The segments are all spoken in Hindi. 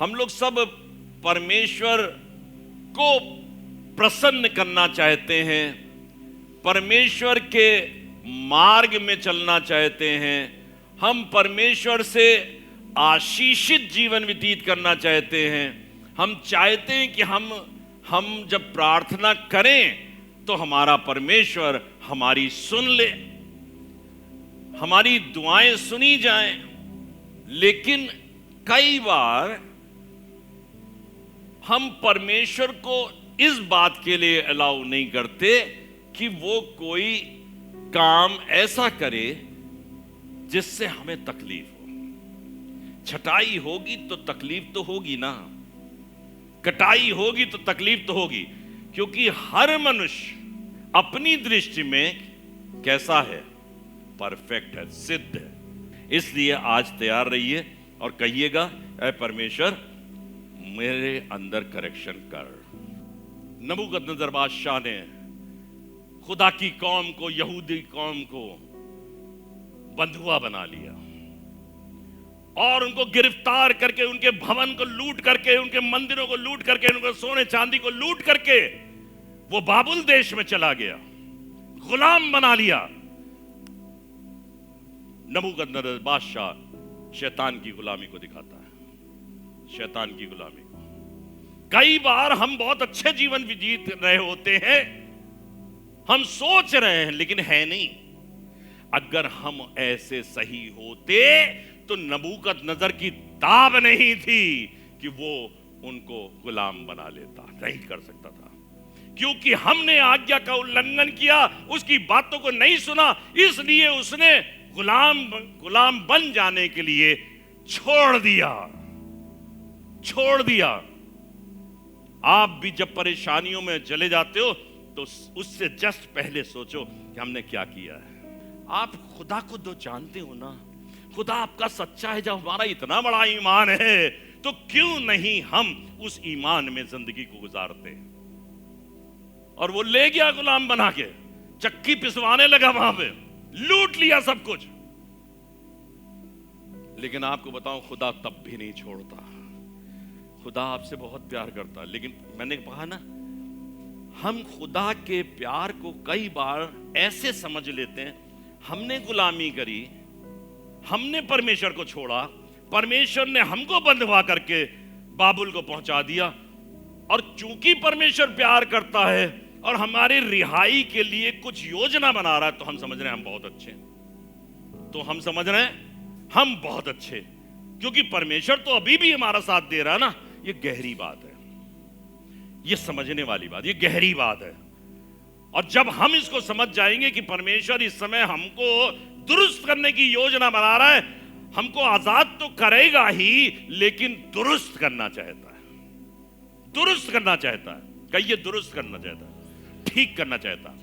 हम लोग सब परमेश्वर को प्रसन्न करना चाहते हैं, परमेश्वर के मार्ग में चलना चाहते हैं, हम परमेश्वर से आशीषित जीवन व्यतीत करना चाहते हैं। हम चाहते हैं कि हम जब प्रार्थना करें तो हमारा परमेश्वर हमारी सुन ले, हमारी दुआएं सुनी जाएं। लेकिन कई बार हम परमेश्वर को इस बात के लिए अलाउ नहीं करते कि वो कोई काम ऐसा करे जिससे हमें तकलीफ हो। छटाई होगी तो तकलीफ तो होगी ना, कटाई होगी तो तकलीफ तो होगी, क्योंकि हर मनुष्य अपनी दृष्टि में कैसा है? परफेक्ट है, सिद्ध है। इसलिए आज तैयार रहिए और कहिएगा, ऐ परमेश्वर मेरे अंदर करेक्शन कर। नबूकदनेस्सर बादशाह ने खुदा की कौम को, यहूदी कौम को बंधुआ बना लिया और उनको गिरफ्तार करके, उनके भवन को लूट करके, उनके मंदिरों को लूट करके, उनके सोने चांदी को लूट करके वो बाबुल देश में चला गया, गुलाम बना लिया। नबूकदनेस्सर बादशाह शैतान की गुलामी को दिखाता है, शैतान की गुलामी को। कई बार हम बहुत अच्छे जीवन व्यतीत रहे होते हैं, हम सोच रहे हैं लेकिन है नहीं। अगर हम ऐसे सही होते तो नबूकदनेस्सर की ताब नहीं थी कि वो उनको गुलाम बना लेता, नहीं कर सकता था, क्योंकि हमने आज्ञा का उल्लंघन किया, उसकी बातों को नहीं सुना, इसलिए उसने गुलाम बन जाने के लिए छोड़ दिया। आप भी जब परेशानियों में चले जाते हो तो उससे जस्ट पहले सोचो कि हमने क्या किया है। आप खुदा को तो जानते हो ना, खुदा आपका सच्चा है। जब हमारा इतना बड़ा ईमान है तो क्यों नहीं हम उस ईमान में जिंदगी को गुजारते। और वो ले गया गुलाम बना के, चक्की पिसवाने लगा, वहां पे लूट लिया सब कुछ। लेकिन आपको बताऊं, खुदा तब भी नहीं छोड़ता। खुदा आपसे बहुत प्यार करता। लेकिन मैंने कहा ना, हम खुदा के प्यार को कई बार ऐसे समझ लेते हैं, हमने गुलामी करी, हमने परमेश्वर को छोड़ा, परमेश्वर ने हमको बंधवा करके बाबुल को पहुंचा दिया। और चूंकि परमेश्वर प्यार करता है और हमारी रिहाई के लिए कुछ योजना बना रहा है, तो हम समझ रहे हैं हम बहुत अच्छे हैं, तो हम समझ रहे हैं हम बहुत अच्छे, क्योंकि परमेश्वर तो अभी भी हमारा साथ दे रहा है ना। ये गहरी बात है, ये समझने वाली बात, ये गहरी बात है। और जब हम इसको समझ जाएंगे कि परमेश्वर इस समय हमको दुरुस्त करने की योजना बना रहा है, हमको आजाद तो करेगा ही, लेकिन दुरुस्त करना चाहता है, दुरुस्त करना चाहता है। कहिए, दुरुस्त करना चाहता है, ठीक करना चाहता है।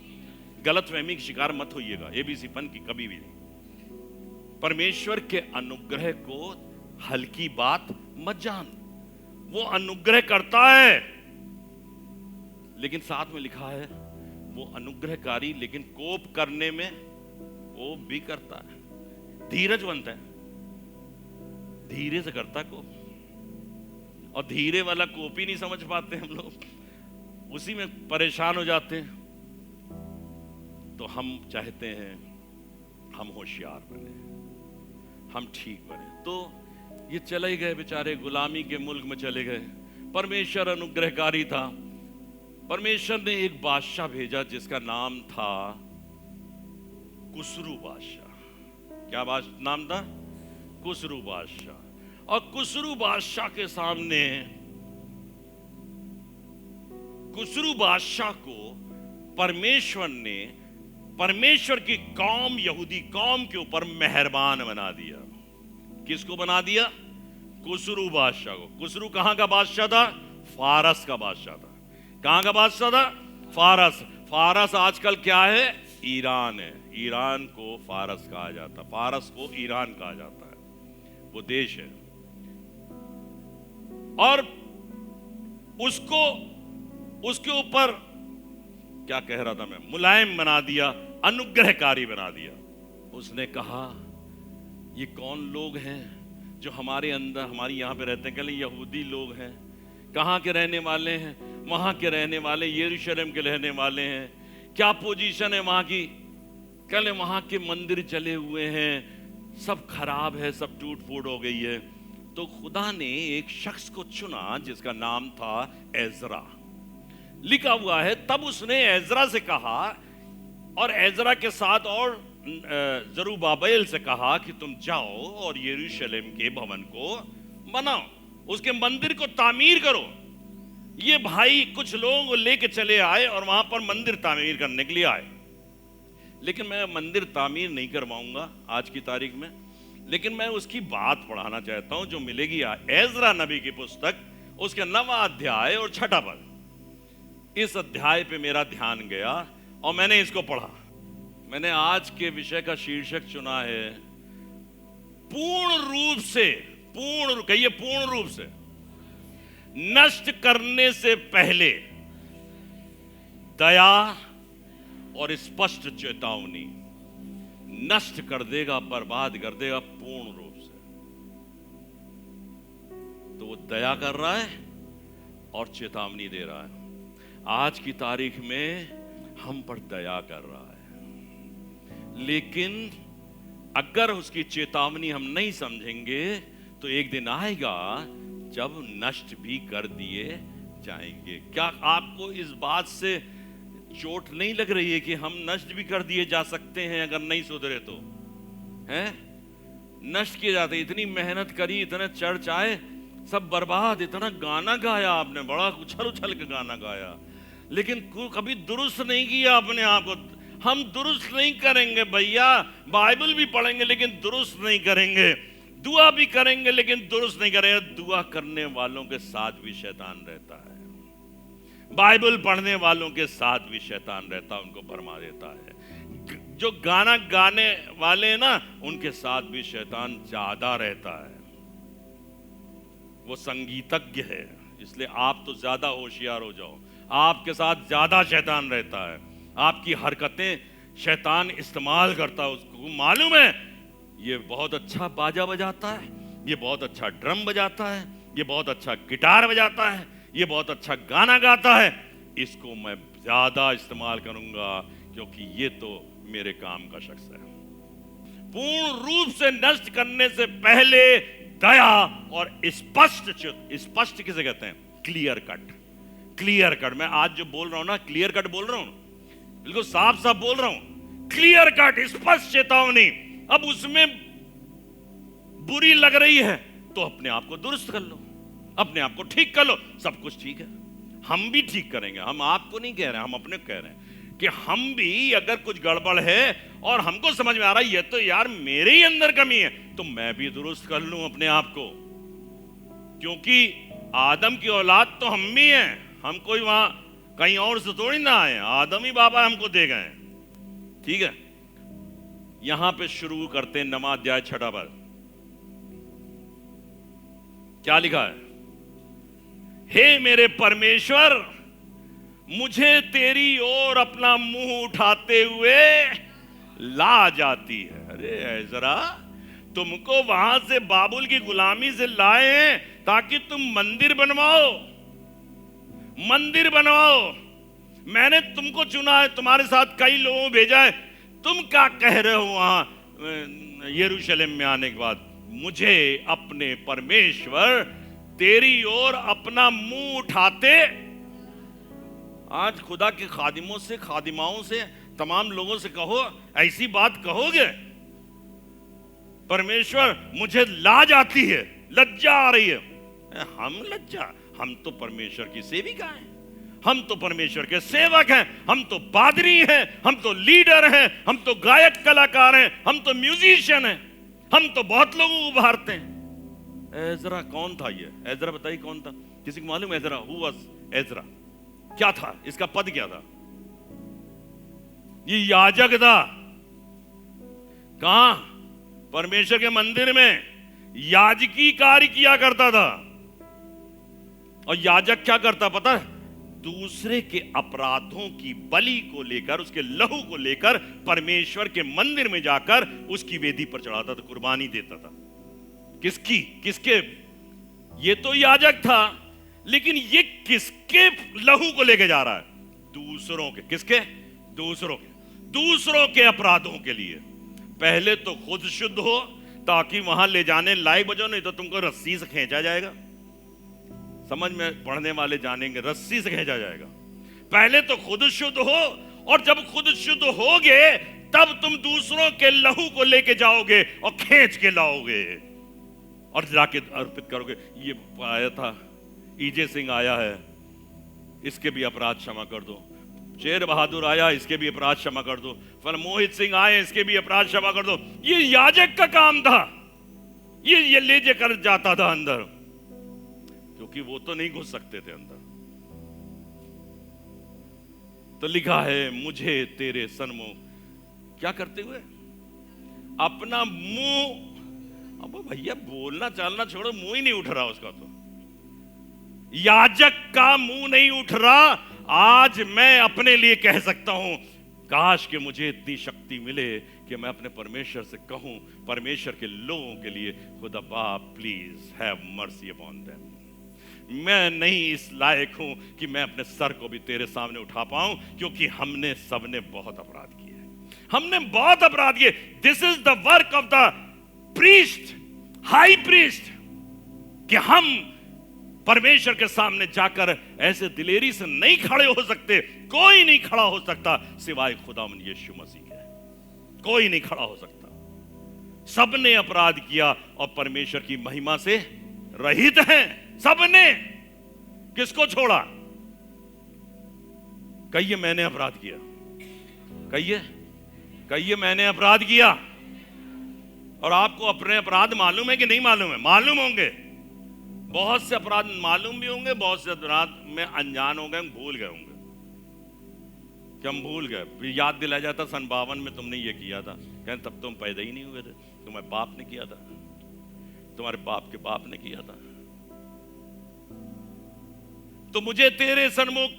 गलतफहमी की शिकार मत होइएगा, एबीसीपन की कभी भी नहीं। परमेश्वर के अनुग्रह को हल्की बात मत जान। वो अनुग्रह करता है, लेकिन साथ में लिखा है वो अनुग्रहकारी, लेकिन कोप करने में कोप भी करता है, धीरजवंत है, धीरे से करता कोप। और धीरे वाला कोप ही नहीं समझ पाते हम लोग, उसी में परेशान हो जाते हैं। तो हम चाहते हैं हम होशियार बने, हम ठीक बने। तो ये चले गए बेचारे, गुलामी के मुल्क में चले गए। परमेश्वर अनुग्रहकारी था। परमेश्वर ने एक बादशाह भेजा जिसका नाम था कुसरू बादशाह। क्या नाम था? कुसरू बादशाह। और कुसरू बादशाह के सामने, कुसरू बादशाह को परमेश्वर ने परमेश्वर की कौम, यहूदी कौम के ऊपर मेहरबान बना दिया। किसको बना दिया? कुसरू बादशाह को। कुसरू कहां का बादशाह था? फारस का बादशाह था। कहां का बादशाह था? फारस। फारस आजकल क्या है? ईरान है। ईरान को फारस कहा जाता, फारस को ईरान कहा जाता है, वो देश है। और उसको, उसके ऊपर क्या कह रहा था मैं, मुलायम बना दिया, अनुग्रहकारी बना दिया। उसने कहा ये कौन लोग हैं जो हमारे अंदर, हमारी यहाँ पे रहते हैं, कल यहूदी लोग हैं, कहाँ के रहने वाले हैं? वहाँ के रहने वाले, यरूशलेम के रहने वाले हैं। क्या पोजीशन है वहाँ की? कल वहाँ के मंदिर जले हुए हैं, सब खराब है, सब टूट फूट हो गई है। तो खुदा ने एक शख्स को चुना जिसका नाम था एजरा। लिखा हुआ है, तब उसने एजरा से कहा, और एजरा के साथ और जरुब्बाबेल से कहा कि तुम जाओ और यरूशलेम के भवन को बनाओ, उसके मंदिर को तामीर करो। ये भाई कुछ लोगों को लेके चले आए और वहां पर मंदिर तामीर करने के लिए आए। लेकिन मैं मंदिर तामीर नहीं करवाऊंगा आज की तारीख में, लेकिन मैं उसकी बात पढ़ाना चाहता हूं जो मिलेगी एजरा नबी की पुस्तक, उसके 9वां अध्याय और 6ठा पद। इस अध्याय पे मेरा ध्यान गया और मैंने इसको पढ़ा। मैंने आज के विषय का शीर्षक चुना है, पूर्ण रूप से, कहिए पूर्ण रूप से नष्ट करने से पहले दया और स्पष्ट चेतावनी। नष्ट कर देगा, बर्बाद कर देगा पूर्ण रूप से। तो वो दया कर रहा है और चेतावनी दे रहा है। आज की तारीख में हम पर दया कर रहा है, लेकिन अगर उसकी चेतावनी हम नहीं समझेंगे तो एक दिन आएगा जब नष्ट भी कर दिए जाएंगे। क्या आपको इस बात से चोट नहीं लग रही है कि हम नष्ट भी कर दिए जा सकते हैं अगर नहीं सुधरे तो? हैं? नष्ट किए जाते। इतनी मेहनत करी, इतने चर्च आए, सब बर्बाद। इतना गाना गाया आपने, बड़ा उछल उछल के गाना गाया, लेकिन कभी दुरुस्त नहीं किया अपने आप को। हम दुरुस्त नहीं करेंगे भैया, बाइबल भी पढ़ेंगे लेकिन दुरुस्त नहीं करेंगे, दुआ भी करेंगे लेकिन दुरुस्त नहीं करेंगे। दुआ करने वालों के साथ भी शैतान रहता है, बाइबल पढ़ने वालों के साथ भी शैतान रहता है, उनको भरमा देता है। जो गाना गाने वाले हैं ना, उनके साथ भी शैतान ज्यादा रहता है। वो संगीतज्ञ है, इसलिए आप तो ज्यादा होशियार हो जाओ, आपके साथ ज्यादा शैतान रहता है। आपकी हरकतें शैतान इस्तेमाल करता है, उसको मालूम है ये बहुत अच्छा बाजा बजाता है, ये बहुत अच्छा ड्रम बजाता है, ये बहुत अच्छा गिटार बजाता है, ये बहुत अच्छा गाना गाता है, इसको मैं ज्यादा इस्तेमाल करूंगा क्योंकि ये तो मेरे काम का शख्स है। पूर्ण रूप से नष्ट करने से पहले दया और स्पष्ट किसे कहते हैं? Clear cut. क्लियर कट, मैं आज जो बोल रहा हूं ना, क्लियर कट बोल रहा हूं, बिल्कुल साफ साफ बोल रहा हूं। क्लियर कट, स्पष्ट चेतावनी। अब उसमें बुरी लग रही है तो अपने आप को दुरुस्त कर लो, अपने आप को ठीक कर लो, सब कुछ ठीक है। हम भी ठीक करेंगे, हम आपको नहीं कह रहे, हम अपने को कह रहे हैं कि हम भी अगर कुछ गड़बड़ है और हमको समझ में आ रहा है ये तो यार मेरे ही अंदर कमी है, तो मैं भी दुरुस्त कर लूं अपने आप को। क्योंकि आदम की औलाद तो हम भी हैं, हम कोई वहां कहीं और से थोड़ी ना आए, आदम ही बाबा हमको दे गए। ठीक है, यहां पे शुरू करते हैं 9वां अध्याय 6ठा पद। क्या लिखा है? हे मेरे परमेश्वर, मुझे तेरी ओर अपना मुंह उठाते हुए लाज आती है। अरे एजरा, तुमको वहां से बाबुल की गुलामी से लाए हैं ताकि तुम मंदिर बनवाओ, मंदिर बनवाओ। मैंने तुमको चुना है, तुम्हारे साथ कई लोगों को भेजा है। तुम क्या कह रहे हो वहां यरूशलेम में आने के बाद? मुझे अपने परमेश्वर तेरी ओर अपना मुंह उठाते। आज खुदा के खादिमों से, खादिमाओं से, तमाम लोगों से कहो, ऐसी बात कहोगे? परमेश्वर मुझे लाज आती है, लज्जा आ रही है। हम लज्जा? हम तो परमेश्वर की सेविका हैं, हम तो परमेश्वर के सेवक हैं, हम तो पादरी हैं, हम तो लीडर हैं, हम तो गायक कलाकार हैं, हम तो म्यूजिशियन हैं, हम तो बहुत लोगों को उभारते हैं। एजरा कौन था ये? एजरा बताइए कौन था? किसी को मालूम? Ezra, who was Ezra? क्या था इसका पद? क्या था? ये याजक था। कहां? परमेश्वर के मंदिर में याजकी कार्य किया करता था। और याजक क्या करता पता है? दूसरे के अपराधों की बलि को लेकर, उसके लहू को लेकर परमेश्वर के मंदिर में जाकर उसकी वेदी पर चढ़ाता था, कुर्बानी देता था। किसकी, किसके? ये तो याजक था, लेकिन ये किसके लहू को लेके जा रहा है? दूसरों के। किसके? दूसरों के, दूसरों के अपराधों के लिए। पहले तो खुद शुद्ध हो ताकि वहां ले जाने लायक बचो, नहीं तो तुमको रस्सी से खींचा जाएगा। समझ में पढ़ने वाले जानेंगे, रस्सी से खींचा जाएगा। पहले तो खुद शुद्ध हो, और जब खुद शुद्ध होगे तब तुम दूसरों के लहू को लेके जाओगे और खींच के लाओगे और जाके अर्पित करोगे। ये आया था, ईजे सिंह आया है, इसके भी अपराध क्षमा कर दो। शेर बहादुर आया, इसके भी अपराध क्षमा कर दो। फिर मोहित सिंह आए, इसके भी अपराध क्षमा कर दो। ये याजक का काम था, ये ले जाकर जाता था अंदर, क्योंकि वो तो नहीं घुस सकते थे अंदर। तो लिखा है, मुझे तेरे सन्मुख क्या करते हुए? अपना मुंह। अब भैया बोलना चालना छोड़ो, मुंह ही नहीं उठ रहा उसका। तो याजक का मुंह नहीं उठ रहा। आज मैं अपने लिए कह सकता हूं, काश कि मुझे इतनी शक्ति मिले कि मैं अपने परमेश्वर से कहूं, परमेश्वर के लोगों के लिए, खुदा बाप please have mercy upon them. मैं नहीं इस लायक हूं कि मैं अपने सर को भी तेरे सामने उठा पाऊं, क्योंकि हमने सबने बहुत अपराध किए, हमने बहुत अपराध किए। This is the work of the priest, high priest, कि हम परमेश्वर के सामने जाकर ऐसे दिलेरी से नहीं खड़े हो सकते। कोई नहीं खड़ा हो सकता सिवाय खुदावंद यीशु मसीह के, कोई नहीं खड़ा हो सकता। सबने अपराध किया और परमेश्वर की महिमा से रहित हैं, सबने। किसको छोड़ा? कहिए मैंने अपराध किया, कहिए, कहिए मैंने अपराध किया। और आपको अपने अपराध मालूम है कि नहीं मालूम है? मालूम होंगे। बहुत से अपराध मालूम भी होंगे, बहुत से अपराध में अनजान हो गए, भूल गए होंगे कि हम भूल गए। फिर याद दिलाया जाता, सन 52 में तुमने ये किया था। कहते तब तुम पैदा ही नहीं हुए थे, तुम्हारे बाप ने किया था, तुम्हारे बाप के बाप ने किया था। तो मुझे तेरे सन्मुख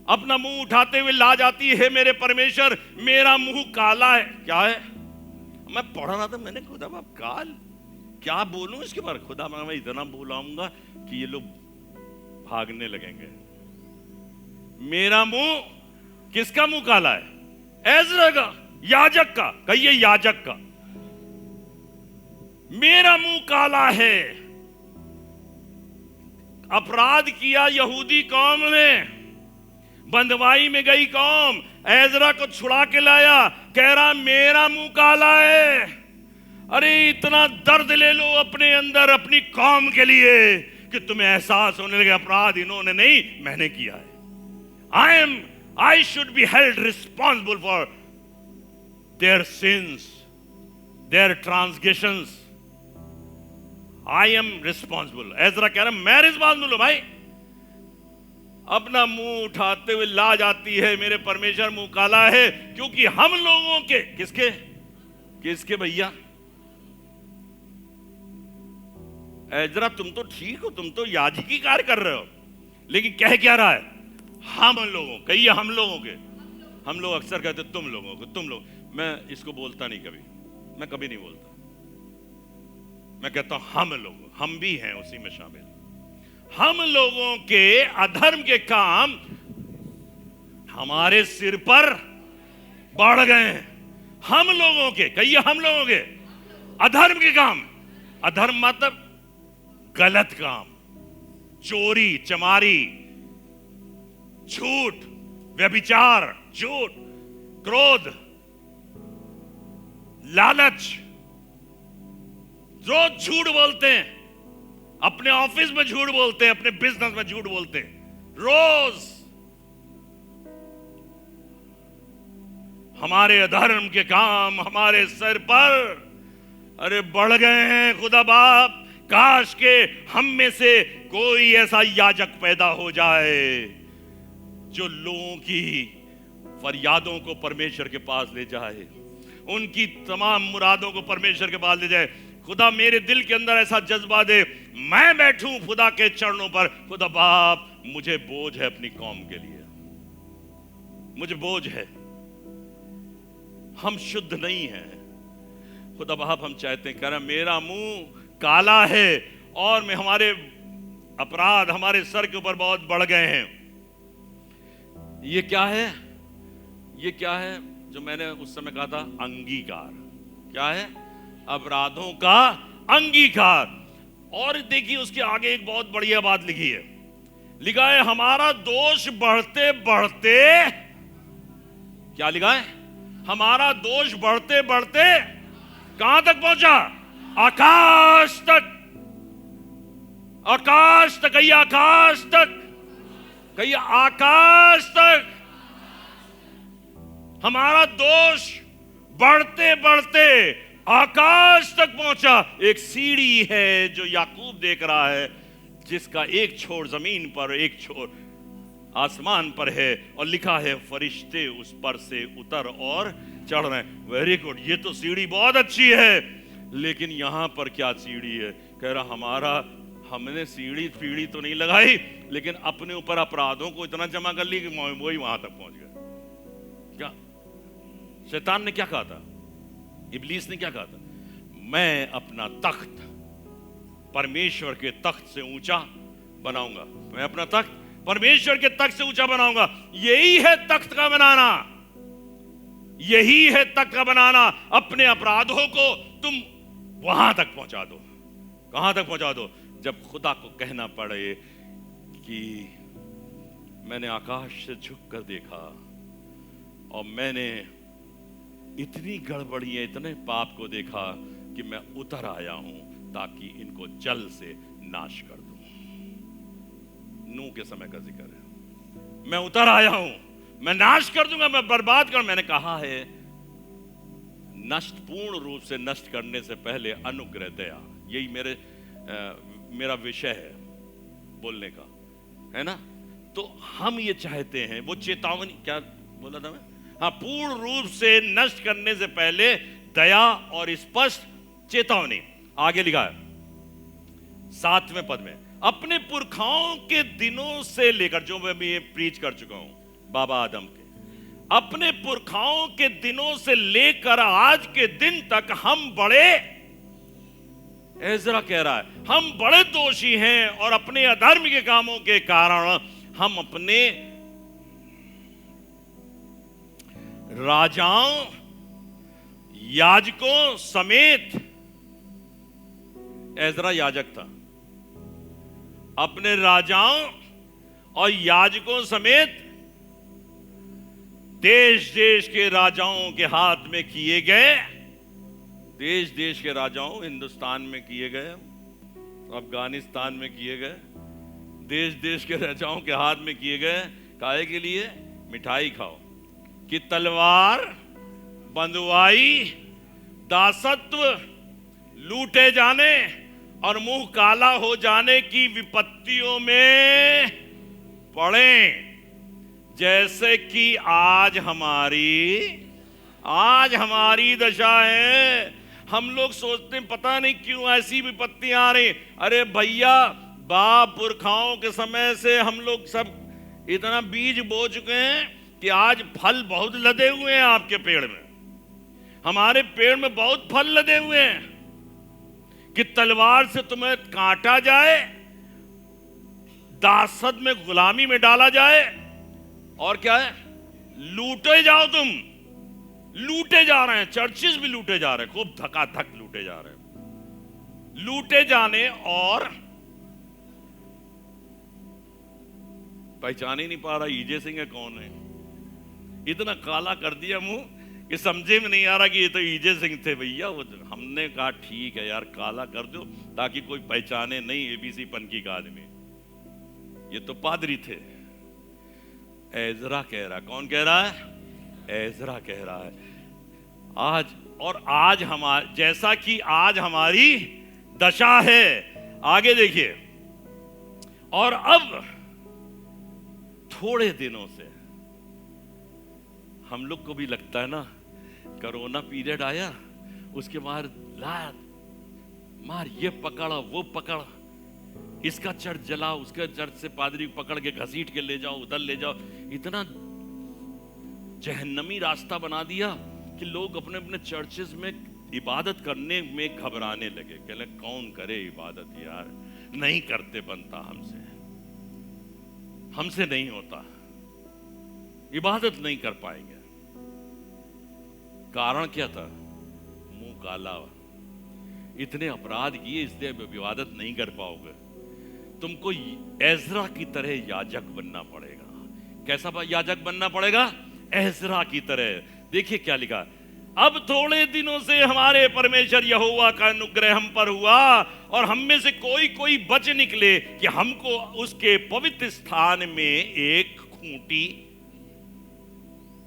अपना मुंह उठाते हुए ला जाती है मेरे परमेश्वर, मेरा मुंह काला है। क्या है? मैं पढ़ रहा था, मैंने खुदा बाप काल क्या बोलूं इसके बारे? खुदा मैं इतना बुलाऊंगा कि ये लोग भागने लगेंगे। मेरा मुंह, किसका मुंह काला है? एज़रा का, याजक का। कहिए याजक का। मेरा मुंह काला है। अपराध किया यहूदी कौम ने, बंदवाई में गई कौम, एज़रा को छुड़ा के लाया, कह रहा मेरा मुंह काला है। अरे इतना दर्द ले लो अपने अंदर अपनी कौम के लिए कि तुम्हें एहसास होने लगे अपराध इन्होंने नहीं, मैंने किया है। I should be held responsible for their sins, their transgressions. I am responsible. Ezra कह रहा मैं रिस्पॉन्सिबल हूं भाई। अपना मुंह उठाते हुए ला जाती है मेरे परमेश्वर, मुंह काला है क्योंकि हम लोगों के, किसके, किसके भैया? एज़रा तुम तो ठीक हो, तुम तो याजकी कार्य कर रहे हो, लेकिन कह क्या रहा है? हम लोगों, कहिए हम लोगों के। हम लोग अक्सर कहते तुम लोगों को, तुम लोग। मैं इसको बोलता नहीं कभी, मैं कभी नहीं बोलता। मैं कहता हूं हम लोग, हम भी हैं उसी में शामिल। हम लोगों के अधर्म के काम हमारे सिर पर बढ़ गए हैं। हम लोगों के, कहिए हम लोगों के अधर्म के काम। अधर्म मतलब गलत काम, चोरी चमारी, झूठ, व्यभिचार, झूठ, क्रोध, लालच। रोज झूठ बोलते हैं, अपने ऑफिस में झूठ बोलते हैं, अपने बिजनेस में झूठ बोलते हैं रोज। हमारे अधर्म के काम हमारे सिर पर अरे बढ़ गए हैं। खुदा बाप काश के हम में से कोई ऐसा याजक पैदा हो जाए जो लोगों की फरियादों को परमेश्वर के पास ले जाए, उनकी तमाम मुरादों को परमेश्वर के पास ले जाए। खुदा मेरे दिल के अंदर ऐसा जज्बा दे, मैं बैठूं खुदा के चरणों पर। खुदा बाप मुझे बोझ है अपनी कौम के लिए, मुझे बोझ है, हम शुद्ध नहीं हैं। खुदा बाप हम चाहते हैं, कह रहा मेरा मुंह काला है और में हमारे अपराध हमारे सर के ऊपर बहुत बढ़ गए हैं। ये क्या है? ये क्या है जो मैंने उस समय कहा था? अंगीकार। क्या है? अपराधों का अंगीकार। और देखिए उसके आगे एक बहुत बढ़िया बात लिखी है, लिखा है हमारा दोष बढ़ते बढ़ते, क्या लिखा है? हमारा दोष बढ़ते बढ़ते कहां तक पहुंचा? आकाश तक। आकाश तक, कहिए आकाश तक, कहिए आकाश तक। हमारा दोष बढ़ते बढ़ते आकाश तक पहुंचा। एक सीढ़ी है जो याकूब देख रहा है, जिसका एक छोर जमीन पर, एक छोर आसमान पर है, और लिखा है फरिश्ते उस पर से उतर और चढ़ रहे हैं। वेरी गुड, ये तो सीढ़ी बहुत अच्छी है, लेकिन यहां पर क्या सीढ़ी है? कह रहा हमारा, हमने सीढ़ी तो नहीं लगाई, लेकिन अपने ऊपर अपराधों को इतना जमा कर ली कि वही वहां तक पहुंच गए। क्या शैतान ने क्या कहा था? इब्लीस ने क्या कहा था? मैं अपना तख्त परमेश्वर के तख्त से ऊंचा बनाऊंगा। मैं अपना तख्त परमेश्वर के तख्त से ऊंचा बनाऊंगा। यही है तख्त का बनाना, यही है तख्त का बनाना। अपने अपराधों को तुम वहां तक पहुंचा दो। कहां तक पहुंचा दो? जब खुदा को कहना पड़े कि मैंने आकाश से झुककर देखा और मैंने इतनी गड़बड़ियां, इतने पाप को देखा कि मैं उतर आया हूं ताकि इनको जल से नाश कर दूं। नूह के समय का जिक्र है। मैं उतर आया हूं, मैं नाश कर दूंगा, मैं बर्बाद कर। मैंने कहा है नष्ट, पूर्ण रूप से नष्ट करने से पहले अनुग्रह दया, यही मेरा विषय है बोलने का, है ना? तो हम ये चाहते हैं, वो चेतावनी, क्या बोला था मैं? हाँ, पूर्ण रूप से नष्ट करने से पहले दया और स्पष्ट चेतावनी। आगे लिखा है 7वें पद में, अपने पुरखाओं के दिनों से लेकर, जो मैं भी प्रीच कर चुका हूं बाबा आदम के, अपने पुरखाओं के दिनों से लेकर आज के दिन तक हम बड़े, एजरा कह रहा है, हम बड़े दोषी हैं और अपने अधर्म के कामों के कारण हम अपने राजाओं, याजकों समेत, एजरा याजक था, अपने राजाओं और याजकों समेत देश देश के राजाओं के हाथ में किए गए, देश देश के राजाओं, हिंदुस्तान में किए गए, अफगानिस्तान में किए गए, देश देश के राजाओं के हाथ में किए गए। काहे के लिए? मिठाई खाओ, कि तलवार, बंधुआई, दासत्व, लूटे जाने और मुंह काला हो जाने की विपत्तियों में पड़े, जैसे कि आज हमारी दशा है। हम लोग सोचते हैं पता नहीं क्यों ऐसी विपत्तियां आ रही। अरे भैया, बाप पुरखाओं के समय से हम लोग सब इतना बीज बो चुके हैं कि आज फल बहुत लदे हुए हैं आपके पेड़ में, हमारे पेड़ में बहुत फल लदे हुए हैं, कि तलवार से तुम्हें काटा जाए, दासत में, गुलामी में डाला जाए, और क्या है, लूटे जाओ। तुम लूटे जा रहे हैं, चर्चेस भी लूटे जा रहे हैं, खूब धकाधक लूटे जा रहे हैं। लूटे जाने, और पहचान ही नहीं पा रहा ईजे सिंह है कौन है। इतना काला कर दिया मुंह कि समझे में नहीं आ रहा कि ये तो ईजे सिंह थे भैया। हमने कहा ठीक है यार, काला कर दो ताकि कोई पहचाने नहीं एबीसी पनकी का आदमी। ये तो पादरी थे। एजरा कह रहा, कौन कह रहा है? एजरा कह रहा है आज हमारे, जैसा कि आज हमारी दशा है। आगे देखिए, और अब थोड़े दिनों से हम लोग को भी लगता है ना, कोरोना पीरियड आया, उसके बाद मार ये पकड़ा वो पकड़ा, इसका चर्च जलाओ, उसका चर्च से पादरी पकड़ के घसीट के ले जाओ, उधर ले जाओ। इतना जहन्नमी रास्ता बना दिया कि लोग अपने अपने चर्चेस में इबादत करने में घबराने लगे, कहले कौन करे इबादत यार, नहीं करते बनता, हमसे नहीं होता, इबादत नहीं कर पाएंगे। कारण क्या था? मुंह काला, इतने अपराध किए इसलिए इबादत नहीं कर पाओगे। तुमको एजरा की तरह याजक बनना पड़ेगा। कैसा याजक बनना पड़ेगा? एजरा की तरह। देखिए क्या लिखा, अब थोड़े दिनों से हमारे परमेश्वर यहोवा का अनुग्रह हम पर हुआ और हम में से कोई कोई बच निकले कि हमको उसके पवित्र स्थान में एक खूंटी,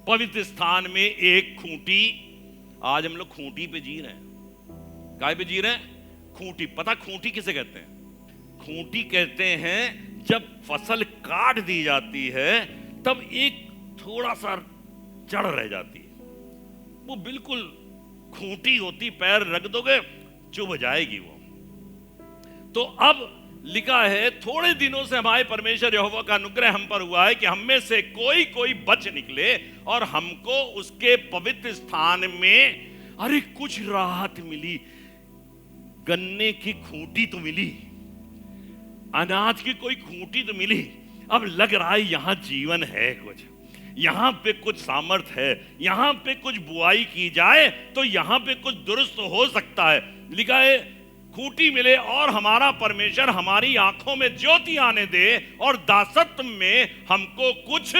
पवित्र स्थान में एक खूंटी। आज हम लोग खूंटी पे जी रहे हैं। काय पे जी रहे हैं? खूंटी। पता खूंटी किसे कहते हैं? खूंटी कहते हैं जब फसल काट दी जाती है तब एक थोड़ा सा जड़ रह जाती है, वो बिल्कुल खूंटी होती, पैर रख दोगे चुभ जाएगी वो। तो अब लिखा है थोड़े दिनों से हमारे परमेश्वर यहोवा का अनुग्रह हम पर हुआ है कि हम में से कोई कोई बच निकले और हमको उसके पवित्र स्थान में, अरे कुछ राहत मिली। गन्ने की खूंटी तो मिली, अनाज की कोई खूंटी तो मिली। अब लग रहा है यहां जीवन है, कुछ यहां पे कुछ सामर्थ है, यहां पे कुछ बुआई की जाए तो यहां पे कुछ दुरुस्त हो सकता है। लिखा है खूंटी मिले और हमारा परमेश्वर हमारी आंखों में ज्योति आने दे और दासत्व में हमको कुछ,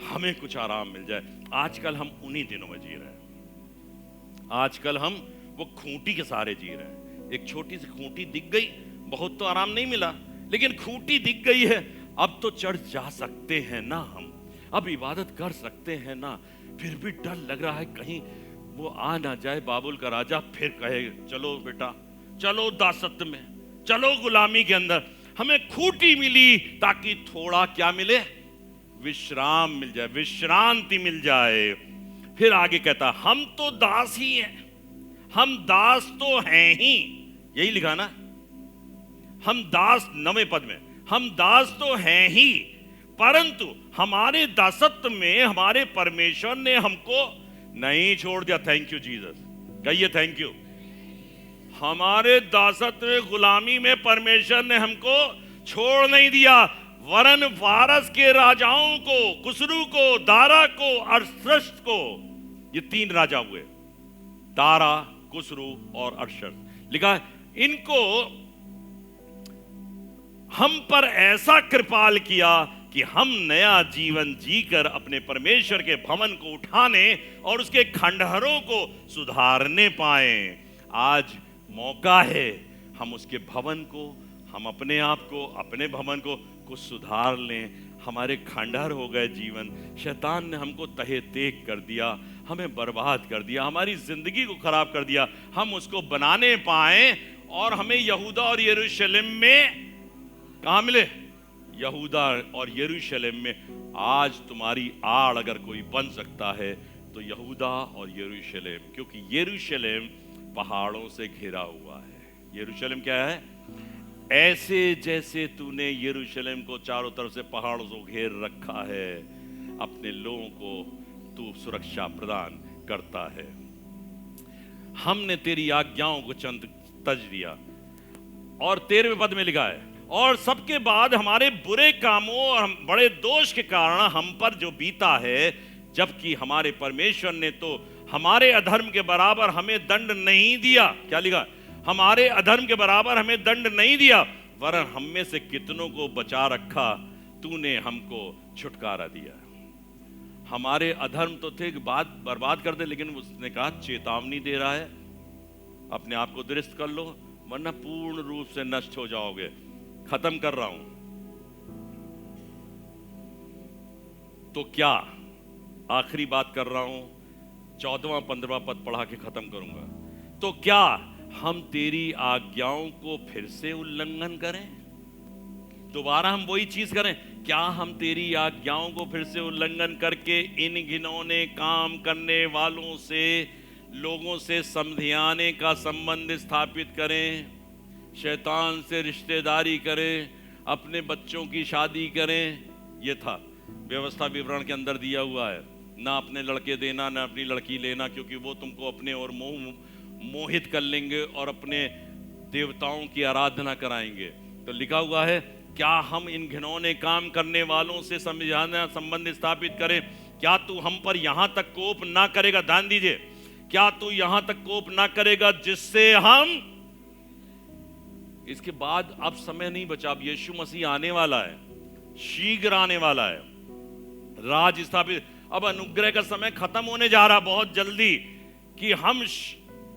हमें कुछ आराम मिल जाए। आजकल हम उन्हीं दिनों में जी रहे हैं। आजकल हम वो खूंटी के सहारे जी रहे हैं। एक छोटी सी खूंटी दिख गई, बहुत तो आराम नहीं मिला, लेकिन खूंटी दिख गई है। अब तो चढ़ जा सकते हैं ना, हम अब इबादत कर सकते हैं ना। फिर भी डर लग रहा है कहीं वो आ ना जाए बाबुल का राजा, फिर कहे चलो बेटा, चलो दासत्व में, चलो गुलामी के अंदर। हमें खूंटी मिली ताकि थोड़ा क्या मिले? विश्राम मिल जाए, विश्रांति मिल जाए। फिर आगे कहता हम तो दास ही हैं, हम दास तो हैं ही, यही लिखा ना, हम दास, 9वें पद में, हम दास तो हैं ही, परंतु हमारे दासत्व में हमारे परमेश्वर ने हमको नहीं छोड़ दिया। थैंक यू जीसस, कहिए थैंक यू। हमारे दासत्व में, गुलामी में परमेश्वर ने हमको छोड़ नहीं दिया, वरन फारस के राजाओं को, कुसरू को, दारा को, अरशस्त को, ये 3 राजा हुए, दारा, कुसरू और अरशस्त। लिखा इनको हम पर ऐसा कृपाल किया कि हम नया जीवन जीकर अपने परमेश्वर के भवन को उठाने और उसके खंडहरों को सुधारने पाए। आज मौका है हम उसके भवन को, हम अपने आप को, अपने भवन को कुछ सुधार लें। हमारे खंडहर हो गए जीवन, शैतान ने हमको तहे तेग कर दिया, हमें बर्बाद कर दिया, हमारी जिंदगी को खराब कर दिया। हम उसको बनाने पाए और हमें यहूदा और यरूशलेम में, कहाँ मिले? यहूदा और यरूशलेम में। आज तुम्हारी आड़ अगर कोई बन सकता है तो यहूदा और यरूशलेम, क्योंकि यरूशलेम पहाड़ों से घिरा हुआ है। यरूशलेम क्या है? ऐसे जैसे तूने यरूशलेम को चारों तरफ से पहाड़ों से घेर रखा है, अपने लोगों को तू सुरक्षा प्रदान करता है। हमने तेरी आज्ञाओं को तज दिया। और 13वें पद में लिखा है और सबके बाद हमारे बुरे कामों और बड़े दोष के कारण हम पर जो बीता है, जबकि हमारे परमेश्वर ने तो हमारे अधर्म के बराबर हमें दंड नहीं दिया। क्या लिखा? हमारे अधर्म के बराबर हमें दंड नहीं दिया, वरन हम में से कितनों को बचा रखा, तूने हमको छुटकारा दिया। हमारे अधर्म तो थे, बात बर्बाद कर दे, लेकिन उसने कहा चेतावनी दे रहा है, अपने आप को दुरुस्त कर लो वरना पूर्ण रूप से नष्ट हो जाओगे। खत्म कर रहा हूं। तो क्या, आखिरी बात कर रहा हूं, 14वां 15वां पद पढ़ा के खत्म करूंगा। तो क्या हम तेरी आज्ञाओं को फिर से उल्लंघन करें? दोबारा हम वही चीज करें? क्या हम तेरी आज्ञाओं को फिर से उल्लंघन करके इन घिनौने काम करने वालों से, लोगों से समझाने का संबंध स्थापित करें, शैतान से रिश्तेदारी करें, अपने बच्चों की शादी करें? ये था व्यवस्था विवरण के अंदर दिया हुआ है। ना अपने लड़के देना, ना अपनी लड़की लेना, क्योंकि वो तुमको अपने और मोहित कर लेंगे और अपने देवताओं की आराधना कराएंगे। तो लिखा हुआ है, क्या हम इन घिनौने काम करने वालों से समझाना संबंध स्थापित करें? क्या तू हम पर यहां तक कोप ना करेगा? ध्यान दीजिए, क्या तू यहां तक कोप ना करेगा जिससे हम, इसके बाद अब समय नहीं बचा, अब यीशु मसीह आने वाला है, शीघ्र आने वाला है, राज स्थापित। अब अनुग्रह का समय खत्म होने जा रहा बहुत जल्दी, कि हम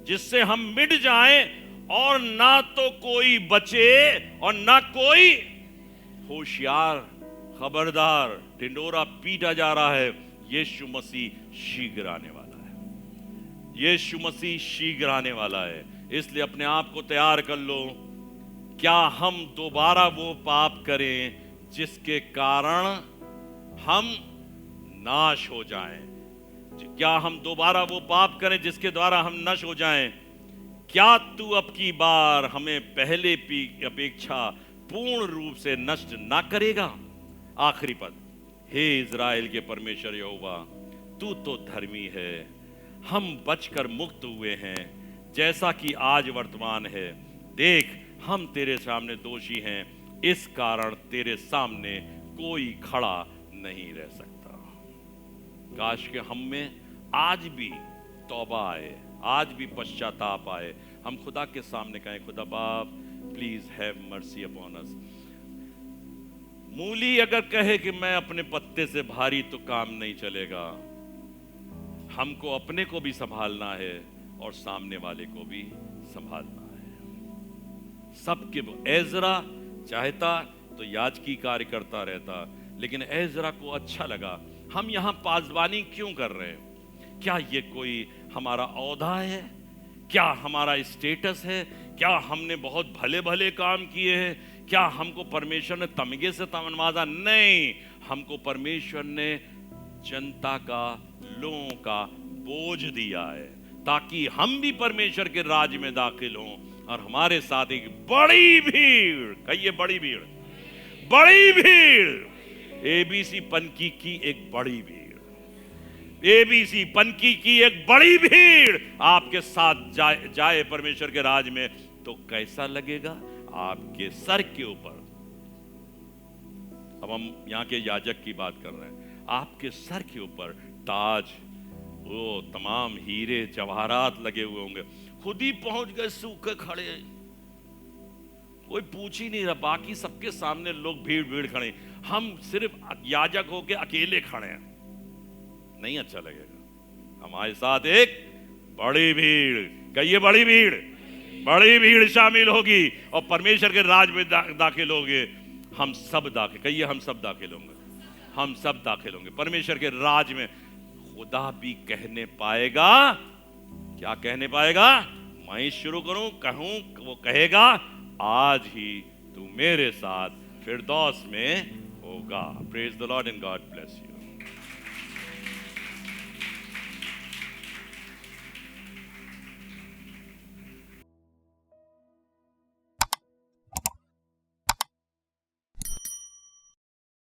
जिससे हम मिट जाएं और ना तो कोई बचे और ना कोई। होशियार, खबरदार, ढिंडोरा पीटा जा रहा है, यीशु मसीह शीघ्र आने वाला है, यीशु मसीह शीघ्र आने वाला है। इसलिए अपने आप को तैयार कर लो। क्या हम दोबारा वो पाप करें जिसके कारण हम नाश हो जाएं? क्या हम दोबारा वो पाप करें जिसके द्वारा हम नष्ट हो जाएं? क्या तू अब की बार हमें पहले की अपेक्षा पूर्ण रूप से नष्ट ना करेगा? आखिरी पद, हे इज़राइल के परमेश्वर यहोवा, तू तो धर्मी है, हम बचकर मुक्त हुए हैं, जैसा कि आज वर्तमान है। देख, हम तेरे सामने दोषी हैं, इस कारण तेरे सामने कोई खड़ा नहीं रह सकता। काश के हम में आज भी तौबा आए, आज भी पश्चाताप आए, हम खुदा के सामने कहें, खुदा बाप please have mercy upon us. मूली अगर कहे कि मैं अपने पत्ते से भारी, तो काम नहीं चलेगा। हमको अपने को भी संभालना है और सामने वाले को भी संभालना है। सबके एजरा चाहता तो याजकी कार्य करता रहता, लेकिन एजरा को अच्छा लगा हम यहां पासबानी क्यों कर रहे हैं? क्या ये कोई हमारा औहदा है? क्या हमारा स्टेटस है? क्या हमने बहुत भले भले काम किए हैं? क्या हमको परमेश्वर ने तमगे से नवाजा? नहीं, हमको परमेश्वर ने जनता का, लोगों का बोझ दिया है, ताकि हम भी परमेश्वर के राज्य में दाखिल हों और हमारे साथ एक बड़ी भीड़, कहिए बड़ी भीड़, बड़ी भीड़, एबीसी पनकी की एक बड़ी भीड़, एबीसी पनकी की एक बड़ी भीड़ आपके साथ जाए परमेश्वर के राज में, तो कैसा लगेगा? आपके सर के ऊपर, अब हम यहां के याजक की बात कर रहे हैं, आपके सर के ऊपर ताज, वो तमाम हीरे जवाहरात लगे हुए होंगे। खुद ही पहुंच गए सूखे खड़े, कोई पूछ ही नहीं रहा, बाकी सबके सामने लोग भीड़ भीड़ खड़े, हम सिर्फ याजक होके अकेले खड़े हैं। नहीं अच्छा लगेगा। हमारे साथ एक बड़ी भीड़, कहिए बड़ी भीड़, बड़ी भीड़ शामिल होगी और परमेश्वर के राज में दाखिल होंगे। हम सब दाखिल, कहिए हम सब दाखिल होंगे, हम सब दाखिल होंगे परमेश्वर के राज में। खुदा भी कहने पाएगा, क्या कहने पाएगा? मैं शुरू करूं, कहूं, वो कहेगा आज ही तू मेरे साथ फिरदौस में होगा। Praise the Lord and God bless you.